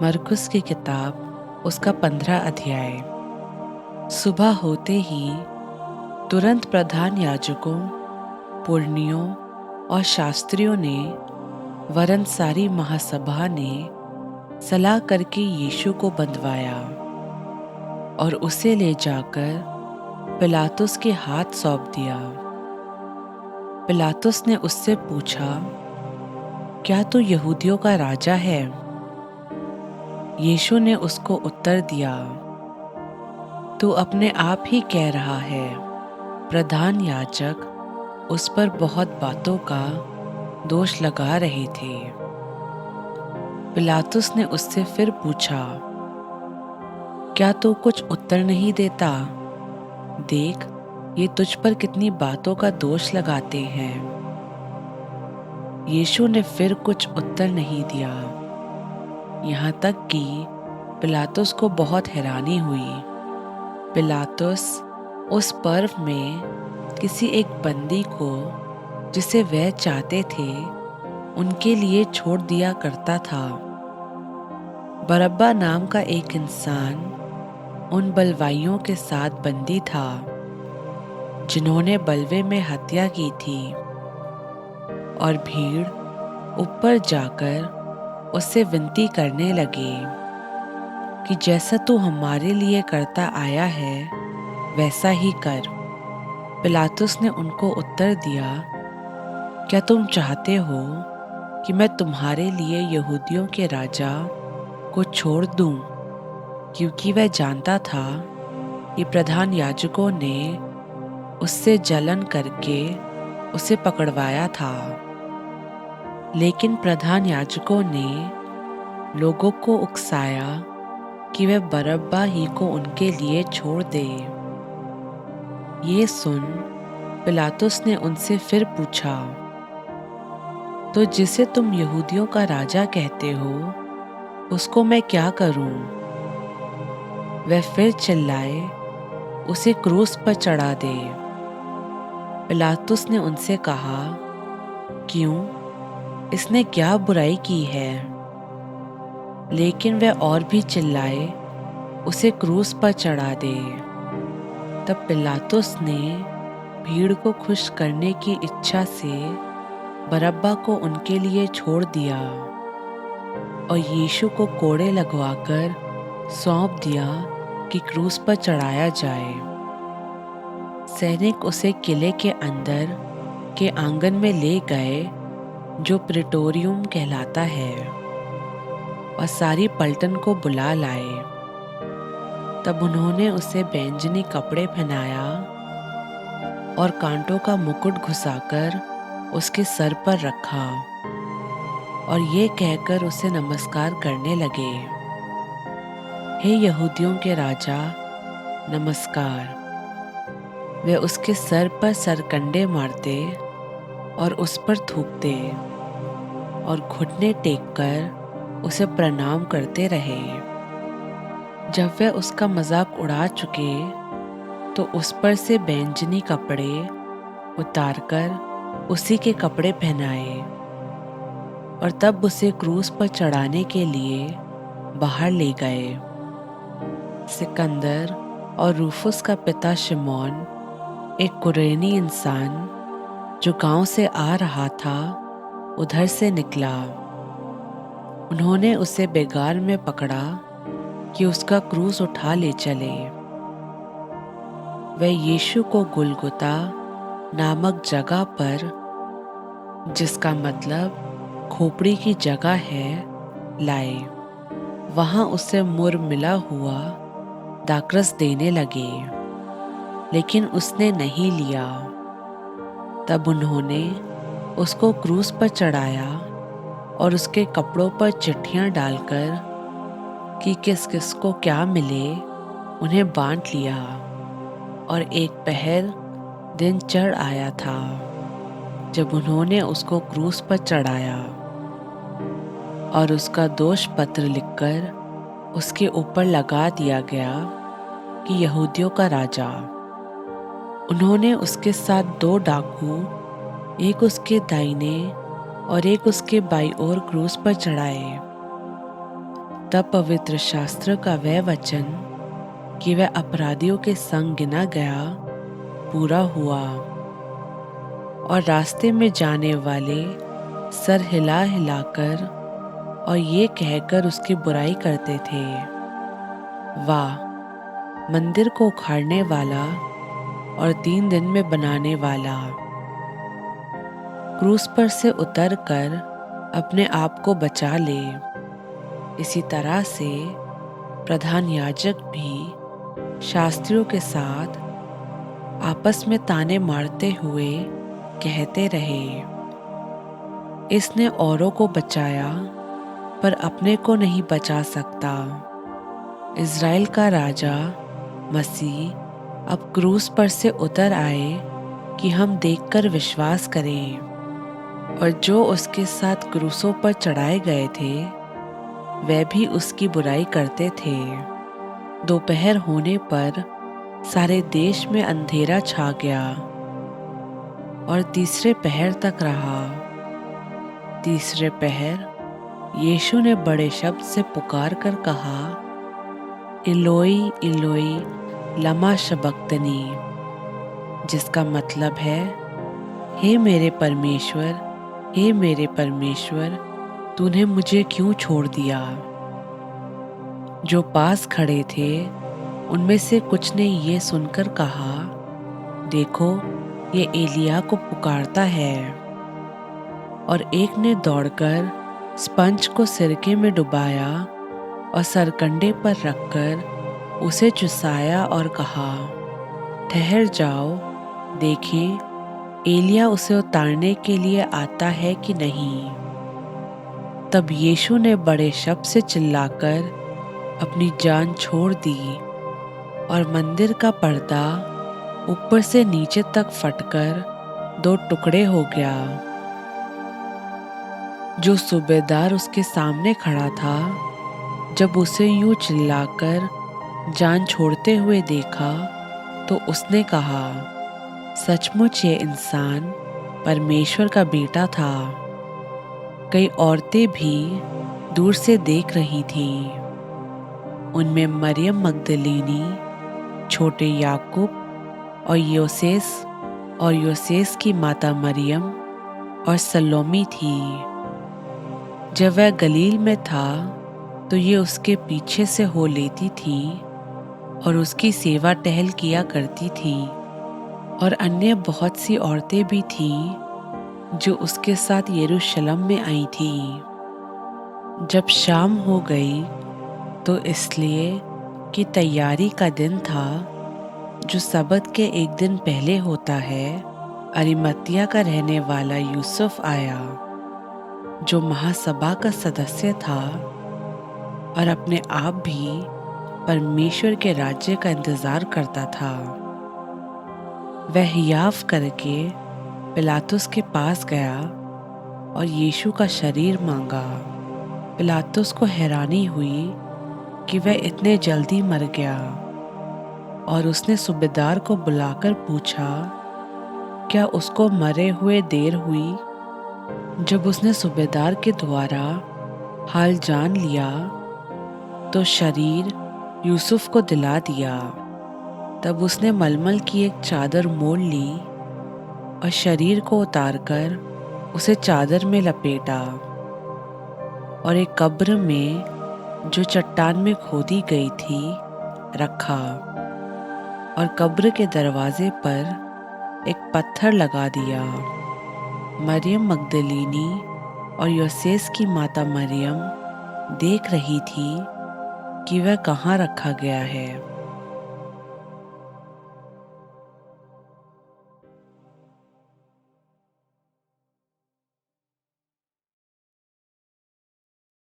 मरकुस की किताब उसका 15 अध्याय। सुबह होते ही तुरंत प्रधान याजकों, पुरनियों और शास्त्रियों ने वरन सारी महासभा ने सलाह करके यीशु को बंधवाया और उसे ले जाकर पिलातुस के हाथ सौंप दिया। पिलातुस ने उससे पूछा, क्या तू यहूदियों का राजा है? यीशु ने उसको उत्तर दिया, तू अपने आप ही कह रहा है। प्रधान याजक उस पर बहुत बातों का दोष लगा रहे थे। पिलातुस ने उससे फिर पूछा, क्या तू कुछ उत्तर नहीं देता? देख, ये तुझ पर कितनी बातों का दोष लगाते हैं। यीशु ने फिर कुछ उत्तर नहीं दिया, यहाँ तक कि पिलातुस को बहुत हैरानी हुई। पिलातुस उस पर्व में किसी एक बंदी को जिसे वह चाहते थे उनके लिए छोड़ दिया करता था। बरअब्बा नाम का एक इंसान उन बलवाइयों के साथ बंदी था जिन्होंने बलवे में हत्या की थी। और भीड़ ऊपर जाकर उससे विनती करने लगे कि जैसा तू हमारे लिए करता आया है वैसा ही कर। पिलातुस ने उनको उत्तर दिया, क्या तुम चाहते हो कि मैं तुम्हारे लिए यहूदियों के राजा को छोड़ दूं? क्योंकि वह जानता था कि प्रधान याजकों ने उससे जलन करके उसे पकड़वाया था। लेकिन प्रधान याजकों ने लोगों को उकसाया कि वह बरअब्बा ही को उनके लिए छोड़ दे। ये सुन पिलातुस ने उनसे फिर पूछा, तो जिसे तुम यहूदियों का राजा कहते हो उसको मैं क्या करूं? वह फिर चिल्लाए, उसे क्रूस पर चढ़ा दे। पिलातुस ने उनसे कहा, क्यों? इसने क्या बुराई की है? लेकिन वह और भी चिल्लाए, उसे क्रूस पर चढ़ा दे। तब पिलातुस ने भीड़ को खुश करने की इच्छा से बरअब्बा को उनके लिए छोड़ दिया और यीशु को कोड़े लगवाकर सौंप दिया कि क्रूस पर चढ़ाया जाए। सैनिक उसे किले के अंदर के आंगन में ले गए जो प्रेटोरियम कहलाता है और सारी पलटन को बुला लाए। तब उन्होंने उसे बैंजनी कपड़े पहनाया और कांटों का मुकुट घुसाकर उसके सर पर रखा और ये कहकर उसे नमस्कार करने लगे, हे यहूदियों के राजा, नमस्कार। वे उसके सर पर सरकंडे मारते और उस पर थूकते और घुटने टेककर उसे प्रणाम करते रहे। जब वे उसका मजाक उड़ा चुके तो उस पर से बैंजनी कपड़े उतारकर उसी के कपड़े पहनाए और तब उसे क्रूस पर चढ़ाने के लिए बाहर ले गए। सिकंदर और रूफुस का पिता शिमोन, एक कुरेनी इंसान जो गांव से आ रहा था, उधर से निकला। उन्होंने उसे बेगार में पकड़ा कि उसका क्रूस उठा ले चले। वह यीशु को गुलगुता नामक जगह पर, जिसका मतलब खोपड़ी की जगह है, लाए। वहां उसे मुर मिला हुआ दाखरस देने लगे, लेकिन उसने नहीं लिया। तब उन्होंने उसको क्रूस पर चढ़ाया और उसके कपड़ों पर चिट्ठियां डालकर कि किस किस को क्या मिले उन्हें बांट लिया। और एक पहर दिन चढ़ आया था जब उन्होंने उसको क्रूस पर चढ़ाया और उसका दोष पत्र लिखकर उसके ऊपर लगा दिया गया कि यहूदियों का राजा। उन्होंने उसके साथ 2 डाकू, एक उसके दाहिने और एक उसके बाईं ओर क्रूस पर चढ़ाए। तब पवित्र शास्त्र का वह वचन कि वह अपराधियों के संग गिना गया पूरा हुआ। और रास्ते में जाने वाले सर हिला हिलाकर और ये कहकर उसकी बुराई करते थे, वाह, मंदिर को उखाड़ने वाला और 3 दिन में बनाने वाला, क्रूस पर से उतर कर अपने आप को बचा ले। इसी तरह से प्रधान याजक भी शास्त्रियों के साथ आपस में ताने मारते हुए कहते रहे, इसने औरों को बचाया पर अपने को नहीं बचा सकता। इज़राइल का राजा मसीह अब क्रूस पर से उतर आए कि हम देखकर विश्वास करें। और जो उसके साथ क्रूसों पर चढ़ाए गए थे वे भी उसकी बुराई करते थे। दोपहर होने पर सारे देश में अंधेरा छा गया और तीसरे पहर तक रहा। तीसरे पहर यीशु ने बड़े शब्द से पुकार कर कहा, इलोई इलोई लमा शबक्तनी, जिसका मतलब है, हे मेरे परमेश्वर, हे मेरे परमेश्वर, तूने मुझे क्यों छोड़ दिया। जो पास खड़े थे उनमें से कुछ ने ये सुनकर कहा, देखो, ये एलिया को पुकारता है। और एक ने दौड़कर स्पंज को सिरके में डुबाया और सरकंडे पर रखकर उसे चुसाया और कहा, ठहर जाओ, देखें एलिया उसे उतारने के लिए आता है कि नहीं। तब यीशु ने बड़े शब्द से चिल्लाकर अपनी जान छोड़ दी और मंदिर का पर्दा ऊपर से नीचे तक फटकर 2 टुकड़े हो गया। जो सूबेदार उसके सामने खड़ा था, जब उसे यूं चिल्लाकर जान छोड़ते हुए देखा तो उसने कहा, सचमुच ये इंसान परमेश्वर का बेटा था। कई औरतें भी दूर से देख रही थीं। उनमें मरियम मगदलीनी, छोटे याकूब और योसेस की माता मरियम और सलोमी थी। जब वह गलील में था तो ये उसके पीछे से हो लेती थी और उसकी सेवा टहल किया करती थी। और अन्य बहुत सी औरतें भी थीं जो उसके साथ यरूशलेम में आई थीं। जब शाम हो गई तो इसलिए कि तैयारी का दिन था, जो सबत के एक दिन पहले होता है, अरिमतिया का रहने वाला यूसुफ आया, जो महासभा का सदस्य था और अपने आप भी परमेश्वर के राज्य का इंतजार करता था। वह हियाव करके पिलातुस के पास गया और यीशु का शरीर मांगा। पिलातुस को हैरानी हुई कि वह इतने जल्दी मर गया और उसने सूबेदार को बुलाकर पूछा, क्या उसको मरे हुए देर हुई? जब उसने सूबेदार के द्वारा हाल जान लिया तो शरीर यूसुफ को दिला दिया। तब उसने मलमल की एक चादर मोड़ ली और शरीर को उतारकर उसे चादर में लपेटा और एक कब्र में जो चट्टान में खोदी गई थी रखा और कब्र के दरवाजे पर एक पत्थर लगा दिया। मरियम मगदलीनी और योसेस की माता मरियम देख रही थी कि वह कहाँ रखा गया है।